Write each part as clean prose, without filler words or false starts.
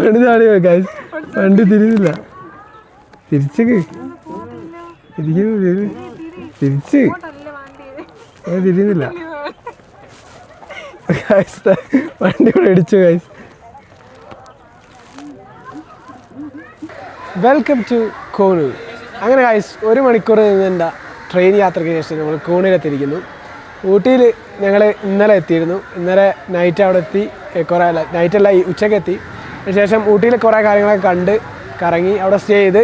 വണ്ടി ചാടിയോ ഗൈസ്? വണ്ടി തിരിയുന്നില്ല. തിരിച്ചേക്ക് തിരിച്ച് തിരിയുന്നില്ല. വണ്ടി കൂടെ ഇടിച്ചു ഗൈസ്. Welcome to Coonoor. അങ്ങനെ ഗൈസ് 1 മണിക്കൂർ നീണ്ട ട്രെയിൻ യാത്രയ്ക്ക് ശേഷം നമ്മൾ കൂണിലെത്തിയിരിക്കുന്നു. ഊട്ടിയിൽ ഞങ്ങൾ ഇന്നലെ എത്തിയിരുന്നു. ഇന്നലെ നൈറ്റ് അവിടെ എത്തി. കുറേ നൈറ്റല്ല, ഉച്ചയ്ക്ക് എത്തി. അതിനുശേഷം ഊട്ടിയിൽ കുറേ കാര്യങ്ങളൊക്കെ കണ്ട് കറങ്ങി അവിടെ സ്റ്റേ ചെയ്ത്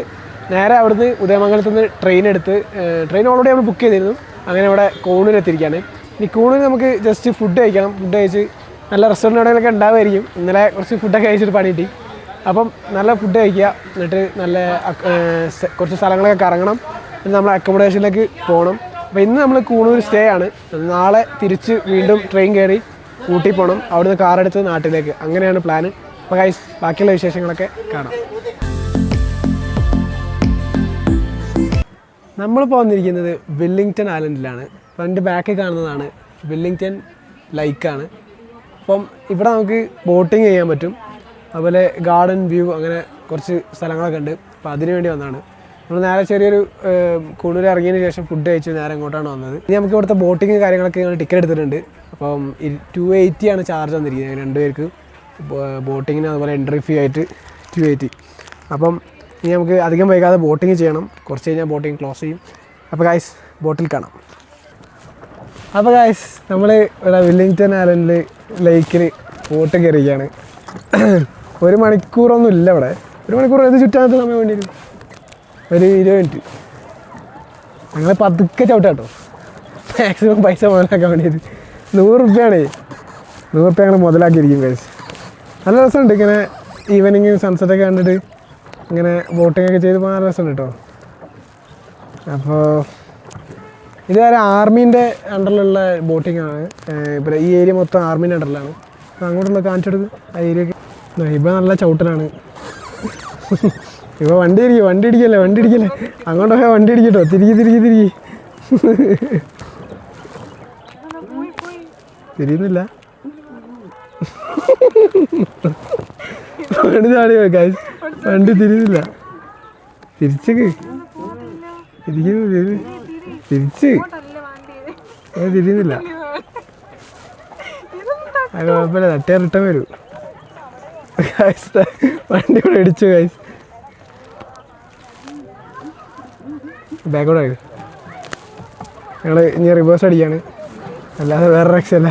നേരെ അവിടുന്ന് ഉദയമംഗലത്ത് നിന്ന് ട്രെയിൻ എടുത്ത് ട്രെയിൻ ഓൾറെഡി നമ്മൾ ബുക്ക് ചെയ്തിരുന്നു. അങ്ങനെ ഇവിടെ കൂണിലെത്തിയിരിക്കുകയാണ്. ഇനി കൂണിൽ നമുക്ക് ജസ്റ്റ് ഫുഡ് കഴിക്കണം. ഫുഡ് കഴിച്ച് നല്ല റെസ്റ്റോറൻറ്റ് എവിടെയൊക്കെ ഉണ്ടാവുമായിരിക്കും. ഇന്നലെ കുറച്ച് ഫുഡൊക്കെ കഴിച്ചിട്ട് പണി കിട്ടി. അപ്പം നല്ല ഫുഡ് കഴിക്കുക, എന്നിട്ട് നല്ല കുറച്ച് സ്ഥലങ്ങളൊക്കെ കറങ്ങണം. പിന്നെ നമ്മൾ അക്കോമഡേഷനിലേക്ക് പോകണം. അപ്പോൾ ഇന്ന് നമ്മൾ കൂണൂർ സ്റ്റേ ആണ്. നാളെ തിരിച്ച് വീണ്ടും ട്രെയിൻ കയറി ഊട്ടി പോകണം. അവിടുന്ന് കാറെടുത്ത് നാട്ടിലേക്ക്. അങ്ങനെയാണ് പ്ലാൻ. അപ്പോൾ ഗൈസ് ബാക്കിയുള്ള വിശേഷങ്ങളൊക്കെ കാണാം. നമ്മളിപ്പോൾ വന്നിരിക്കുന്നത് വെല്ലിംഗ്ടൺ ഐലൻഡിലാണ്. അപ്പോൾ എൻ്റെ ബാക്കിൽ കാണുന്നതാണ് വെല്ലിംഗ്ടൺ ലൈക്കാണ്. അപ്പം ഇവിടെ നമുക്ക് ബോട്ടിങ് ചെയ്യാൻ പറ്റും. അതുപോലെ ഗാർഡൻ വ്യൂ അങ്ങനെ കുറച്ച് സ്ഥലങ്ങളൊക്കെ ഉണ്ട്. അപ്പോൾ അതിന് വേണ്ടി വന്നതാണ്. നമ്മൾ നേരെ ചെറിയൊരു കൂണൂർ ഇറങ്ങിയതിന് ശേഷം ഫുഡ് കഴിച്ച് നേരെ അങ്ങോട്ടാണ് വന്നത്. ഇനി നമുക്ക് ഇവിടുത്തെ ബോട്ടിങ് കാര്യങ്ങളൊക്കെ ഞങ്ങൾ ടിക്കറ്റ് എടുത്തിട്ടുണ്ട്. അപ്പം 280 ആണ് ചാർജ് വന്നിരിക്കുന്നത് 2 പേർക്ക് ബോട്ടിങ്ങിന്. അതുപോലെ എൻട്രി ഫീ ആയിട്ട് 280. അപ്പം ഇനി നമുക്ക് അധികം വൈകാതെ ബോട്ടിങ് ചെയ്യണം. കുറച്ച് കഴിഞ്ഞാൽ ബോട്ടിങ് ക്ലോസ് ചെയ്യും. അപ്പോൾ ഗൈസ് ബോട്ടിൽ കാണാം. അപ്പോൾ ഗൈസ് നമ്മൾ ഇവിടെ വെല്ലിംഗ്ടൺ ഐലൻഡിൽ ലേക്കിൽ ബോട്ട് കയറിയിരിക്കുകയാണ്. 1 മണിക്കൂറൊന്നും ഇല്ല ഇവിടെ. 1 മണിക്കൂർ ഏത് ചുറ്റാനത്തെ സമയം വേണ്ടിയിരുന്നു? ഒരു 20 മിനിറ്റ്. ഞങ്ങൾ പതുക്കെ ചവിട്ടാ കേട്ടോ. മാക്സിമം പൈസ മുതലാക്കാൻ വേണ്ടിയിട്ട് 100 റുപ്യാണ്. 100 റുപ്യ ഞങ്ങൾ മുതലാക്കിയിരിക്കും ഗൈസ്. നല്ല രസമുണ്ട് ഇങ്ങനെ ഈവനിങ് സൺസെറ്റൊക്കെ കണ്ടിട്ട് ഇങ്ങനെ ബോട്ടിങ്ങൊക്കെ ചെയ്ത് പോകാൻ നല്ല രസമുണ്ട് കേട്ടോ. അപ്പോൾ ഇത് വരെ ആർമീൻ്റെ അണ്ടറിലുള്ള ബോട്ടിങ്ങാണ്. ഇപ്പോൾ ഈ ഏരിയ മൊത്തം ആർമീൻ്റെ അണ്ടറിലാണ്. അപ്പോൾ അങ്ങോട്ടുള്ള കാണിച്ചെടുത്ത് ആ ഏരിയക്ക് ഇപ്പോൾ നല്ല ചവിട്ടലാണ്. ഇപ്പോൾ വണ്ടി ഇടിക്കല്ലേ അങ്ങോട്ടൊക്കെ വണ്ടി ഇടിക്കട്ടോ. തിരികെ തിരിയുന്നില്ല. വണ്ടി ചാടിയോ ഗൈസ്? വണ്ടി തിരിയുന്നില്ല. തിരിച്ചേക്ക് തിരിച്ച് തിരിയുന്നില്ല. അത് കുഴപ്പമില്ല, തട്ടിയാൽ റിട്ടേൺ വരൂ. വണ്ടി കൂടെ ഇടിച്ചു ഗൈസ്. ബാക്കോട്ട് ആയത്. ഞങ്ങൾ ഇനി റിവേഴ്സ് അടിക്കുകയാണ്, അല്ലാതെ വേറെ രക്ഷയല്ല.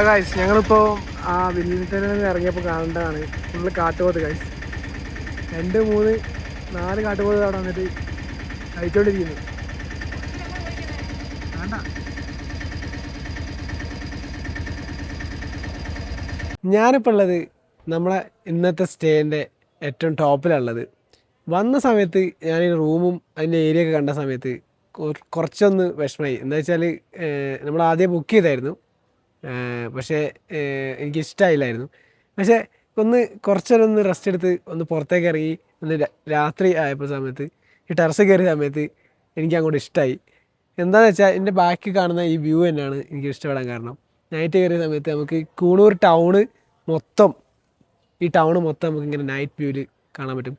ഗൈസ് ഞങ്ങളിപ്പോൾ ആ വെല്ലിംഗ്ടണിൽ നിന്ന് ഇറങ്ങിയപ്പോൾ കാണേണ്ടതാണ് ഫുള്ള് കാട്ടുപോത്ത് ഗൈസ്. 2, 3, 4 കാട്ടുപോത്ത് അവിടെ വന്നിട്ട് കഴിച്ചോണ്ടിരിക്കുന്നു. വേണ്ട. ഞാനിപ്പോൾ ഉള്ളത് നമ്മളെ ഇന്നത്തെ സ്റ്റേൻ്റെ ഏറ്റവും ടോപ്പിലുള്ളത്. വന്ന സമയത്ത് ഞാൻ ഈ റൂമും അതിൻ്റെ ഏരിയ ഒക്കെ കണ്ട സമയത്ത് കുറച്ചൊന്ന് വിഷമമായി. എന്താ വെച്ചാൽ നമ്മൾ ആദ്യം ബുക്ക് ചെയ്തായിരുന്നു. പക്ഷേ എനിക്കിഷ്ടമായില്ലായിരുന്നു. പക്ഷേ കുറച്ചേരം ഒന്ന് റെസ്റ്റ് എടുത്ത് ഒന്ന് പുറത്തേക്ക് ഇറങ്ങി രാത്രി ആയപ്പോൾ സമയത്ത് ഈ ടെറസ് കയറിയ സമയത്ത് എനിക്ക് അങ്ങോട്ട് ഇഷ്ടമായി. എന്താണെന്ന് വെച്ചാൽ എൻ്റെ ബാക്കി കാണുന്ന ഈ വ്യൂ തന്നെയാണ് എനിക്ക് ഇഷ്ടപ്പെടാൻ കാരണം. നൈറ്റ് കയറിയ സമയത്ത് നമുക്ക് കൂണൂർ ടൗണ് മൊത്തം നമുക്കിങ്ങനെ നൈറ്റ് വ്യൂവിൽ കാണാൻ പറ്റും.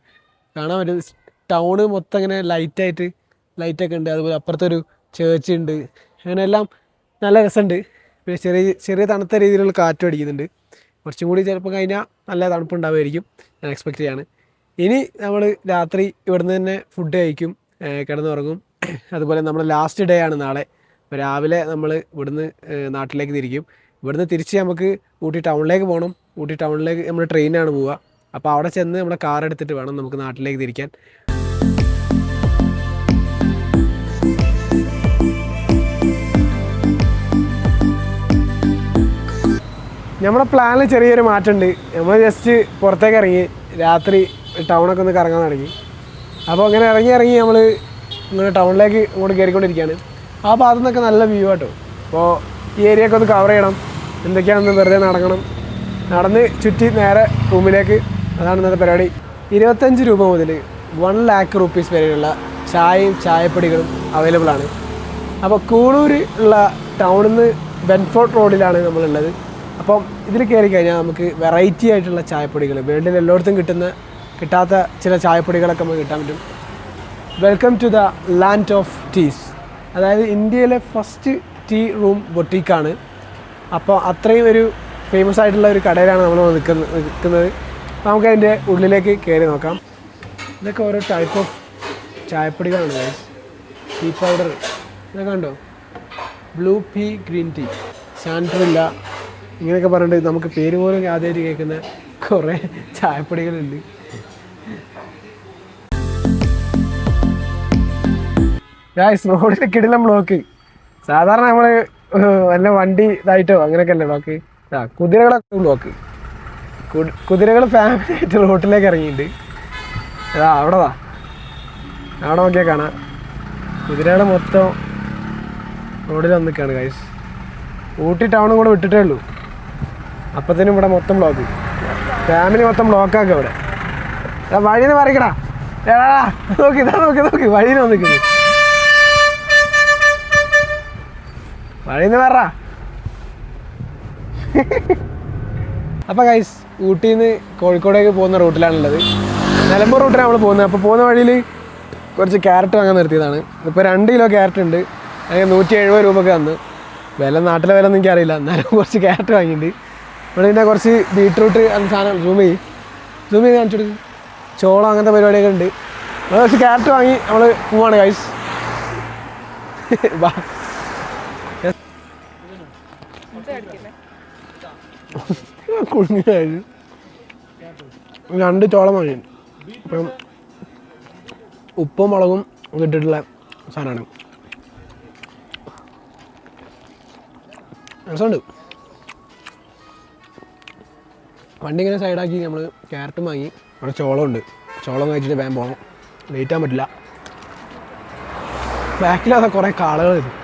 ടൗണ് മൊത്തം ഇങ്ങനെ ലൈറ്റൊക്കെ ഉണ്ട്. അതുപോലെ അപ്പുറത്തൊരു ചേർച്ച് ഉണ്ട്. അങ്ങനെയെല്ലാം നല്ല രസമുണ്ട്. പിന്നെ ചെറിയ തണുത്ത രീതിയിലുള്ള കാറ്റും അടിക്കുന്നുണ്ട്. കുറച്ചും കൂടി ചിലപ്പോൾ കഴിഞ്ഞാൽ നല്ല തണുപ്പുണ്ടാവുമായിരിക്കും, ഞാൻ എക്സ്പെക്റ്റ് ചെയ്യാണ്. ഇനി നമ്മൾ രാത്രി ഇവിടുന്ന് തന്നെ ഫുഡ് കഴിക്കും, കിടന്നുറങ്ങും. അതുപോലെ നമ്മുടെ ലാസ്റ്റ് ഡേ ആണ് നാളെ. അപ്പോൾ രാവിലെ നമ്മൾ ഇവിടുന്ന് നാട്ടിലേക്ക് തിരിക്കും. ഇവിടുന്ന് തിരിച്ച് നമുക്ക് ഊട്ടി ടൗണിലേക്ക് പോകണം. ഊട്ടി ടൗണിലേക്ക് നമ്മൾ ട്രെയിനാണ് പോവുക. അപ്പോൾ അവിടെ ചെന്ന് നമ്മുടെ കാർ എടുത്തിട്ട് വേണം നമുക്ക് നാട്ടിലേക്ക് തിരിക്കാൻ. നമ്മുടെ പ്ലാനിൽ ചെറിയൊരു മാറ്റമുണ്ട്. നമ്മൾ ജസ്റ്റ് പുറത്തേക്ക് ഇറങ്ങി രാത്രി ടൗണൊക്കെ ഒന്ന് കറങ്ങാൻ തുടങ്ങി. അപ്പോൾ അങ്ങനെ ഇറങ്ങി നമ്മൾ ഇങ്ങനെ ടൗണിലേക്ക് ഇങ്ങോട്ട് കയറിക്കൊണ്ടിരിക്കുകയാണ്. ആ ഭാഗത്തു നിന്നൊക്കെ നല്ല വ്യൂ ആട്ടോ. അപ്പോൾ ഈ ഏരിയ ഒക്കെ ഒന്ന് കവർ ചെയ്യണം. എന്തൊക്കെയാണെന്ന് വെറുതെ നടന്ന് ചുറ്റി നേരെ റൂമിലേക്ക്. അതാണ് ഇന്നത്തെ പരിപാടി. 25 രൂപ മുതൽ 1 lakh rupees വരെയുള്ള ചായയും ചായപ്പൊടികളും അവൈലബിൾ ആണ്. അപ്പോൾ കൂളൂർ ഉള്ള ടൗണിൽ നിന്ന് ബെൻഫോർട്ട് റോഡിലാണ് നമ്മളുള്ളത്. അപ്പം ഇതിൽ കയറി കഴിഞ്ഞാൽ നമുക്ക് വെറൈറ്റി ആയിട്ടുള്ള ചായപ്പൊടികൾ, വേൾഡിൽ എല്ലായിടത്തും കിട്ടാത്ത ചില ചായപ്പൊടികളൊക്കെ നമുക്ക് കിട്ടാൻ പറ്റും. Welcome to the land of teas, അതായത് ഇന്ത്യയിലെ ഫസ്റ്റ് ടീ റൂം ബൊട്ടീക്കാണ്. അപ്പോൾ അത്രയും ഒരു ഫേമസ് ആയിട്ടുള്ള ഒരു കടയിലാണ് നമ്മൾ നിൽക്കുന്നത്. നമുക്ക് അതിൻ്റെ ഉള്ളിലേക്ക് കയറി നോക്കാം. ഇതൊക്കെ ഓരോ ടൈപ്പ് ഓഫ് ചായപ്പൊടികളാണ് ഗൈസ്. ടീ പൗഡർ ഇതൊക്കെ കണ്ടോ, ബ്ലൂ ടീ, ഗ്രീൻ ടീ, സാൻഡ്രില്ല, ഇങ്ങനെയൊക്കെ പറഞ്ഞിട്ട് നമുക്ക് പേര് പോലും ആദ്യമായിട്ട് കേൾക്കുന്ന കുറേ ചായപ്പൊടികളുണ്ട്. ഗൈസ് റോഡിൽ കിടിലം ബ്ലോക്ക്. സാധാരണ നമ്മൾ വല്ല വണ്ടി ഇതായിട്ടോ അങ്ങനെയൊക്കെ അല്ലേ ബ്ലോക്ക്. കുതിരകളൊക്കെ ബ്ലോക്ക്. കുതിരകൾ ഫാമിലി ആയിട്ട് റോട്ടിലേക്ക് ഇറങ്ങിയിട്ടുണ്ട്. അവിടെ നോക്കിയാൽ കാണാം, കുതിരകൾ മൊത്തം റോഡിൽ വന്നിക്കാണ് ഗൈസ്. ഊട്ടി ടൗണും കൂടെ വിട്ടിട്ടേ ഉള്ളൂ, അപ്പത്തേനും ഇവിടെ മൊത്തം ബ്ലോക്ക്. ഫാമിലി മൊത്തം ബ്ലോക്കാക്കുക ഇവിടെ. വഴിന്ന് പറയക്കടാ, നോക്കി വഴിന്ന് വന്നിക്കുന്നു, വഴിന്ന് പറ. അപ്പോൾ ഗൈസ് ഊട്ടിയിൽ നിന്ന് കോഴിക്കോടേക്ക് പോകുന്ന റൂട്ടിലാണുള്ളത്. നിലമ്പൂർ റൂട്ടിലാണ് നമ്മൾ പോകുന്നത്. അപ്പോൾ പോകുന്ന വഴിയിൽ കുറച്ച് ക്യാരറ്റ് വാങ്ങാൻ നിർത്തിയതാണ്. ഇപ്പോൾ 2 കിലോ ക്യാരറ്റ് ഉണ്ട്, അതിന് 170 രൂപയ്ക്ക് തന്നു. നാട്ടിലെ വില ഒന്നും എനിക്കറിയില്ല, എന്നാലും കുറച്ച് ക്യാരറ്റ് വാങ്ങിയിട്ടുണ്ട്. ഇവിടെ പിന്നെ കുറച്ച് ബീട്രൂട്ട് അന്ന് സാധനം സൂം ചെയ്ത് കാണിച്ചു കൊടുക്കും, ചോളം അങ്ങനത്തെ പരിപാടിയൊക്കെ ഉണ്ട്. നമ്മൾ കുറച്ച് ക്യാരറ്റ് വാങ്ങി നമ്മൾ പോവാണ് ഗൈസ്. കുടുങ്ങിയായിരുന്നു 2 ചോളം വാങ്ങി. അപ്പം ഉപ്പും മുളകും ഇട്ടിട്ടുള്ള സാധനമാണ്. രസമുണ്ട്. വണ്ടി ഇങ്ങനെ സൈഡാക്കി നമ്മൾ ക്യാരറ്റും വാങ്ങി. അവിടെ ചോളമുണ്ട്, ചോളം കഴിച്ചിട്ട് വേഗം പോകണം, ലേറ്റ് ആകാൻ പറ്റില്ല. ബാക്കിലത് കുറേ കാളകൾ വരും,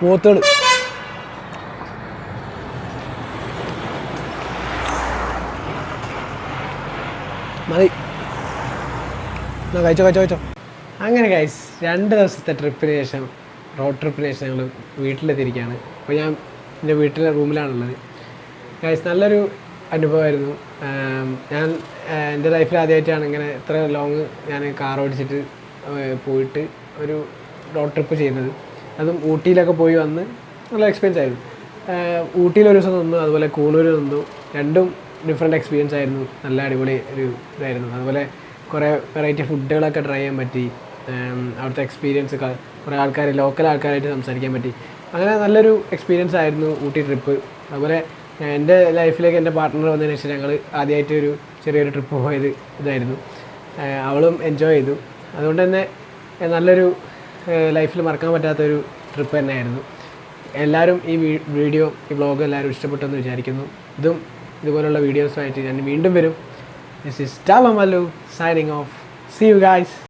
പോത്തുകൾ. മതി, കഴിച്ചോ. അങ്ങനെ ഗൈസ് 2 ദിവസത്തെ ട്രിപ്പിന് ശേഷം, റോഡ് ട്രിപ്പിന് ശേഷം ഞങ്ങൾ വീട്ടിലെത്തിയിരിക്കുകയാണ്. അപ്പോൾ ഞാൻ എൻ്റെ വീട്ടിലെ റൂമിലാണുള്ളത്. ഗൈസ് നല്ലൊരു അനുഭവമായിരുന്നു. ഞാൻ എൻ്റെ ലൈഫിൽ ആദ്യമായിട്ടാണ് ഇങ്ങനെ ഇത്ര ലോങ് ഞാൻ കാർ ഓടിച്ചിട്ട് പോയിട്ട് ഒരു റോഡ് ട്രിപ്പ് ചെയ്യുന്നത്. അതും ഊട്ടിയിലൊക്കെ പോയി വന്ന് നല്ല എക്സ്പീരിയൻസ് ആയിരുന്നു. ഊട്ടിയിലൊരു ദിവസം നിന്നു, അതുപോലെ കൂണൂർ നിന്നു. രണ്ടും ഡിഫറെൻറ്റ് എക്സ്പീരിയൻസ് ആയിരുന്നു. നല്ല അടിപൊളി ഒരു ഇതായിരുന്നു. അതുപോലെ കുറേ വെറൈറ്റി ഫുഡുകളൊക്കെ ട്രൈ ചെയ്യാൻ പറ്റി. അവിടുത്തെ എക്സ്പീരിയൻസ് കുറേ ലോക്കൽ ആൾക്കാരായിട്ട് സംസാരിക്കാൻ പറ്റി. അങ്ങനെ നല്ലൊരു എക്സ്പീരിയൻസ് ആയിരുന്നു ഊട്ടി ട്രിപ്പ്. അതുപോലെ എൻ്റെ ലൈഫിലേക്ക് എൻ്റെ പാർട്ട്ണർ വന്നതിന് ശേഷം ഞങ്ങൾ ആദ്യമായിട്ട് ചെറിയൊരു ട്രിപ്പ് പോയത് ഇതായിരുന്നു. അവളും എൻജോയ് ചെയ്തു. അതുകൊണ്ട് തന്നെ നല്ലൊരു ലൈഫിൽ മറക്കാൻ പറ്റാത്തൊരു ട്രിപ്പ് തന്നെയായിരുന്നു. എല്ലാവരും ഈ വീഡിയോ, ഈ വ്ളോഗ് എല്ലാവരും ഇഷ്ടപ്പെട്ടെന്ന് വിചാരിക്കുന്നു. ഇതുപോലുള്ള വീഡിയോസുമായിട്ട് ഞാൻ വീണ്ടും വരും. This is Tala Mallu signing off. See you guys.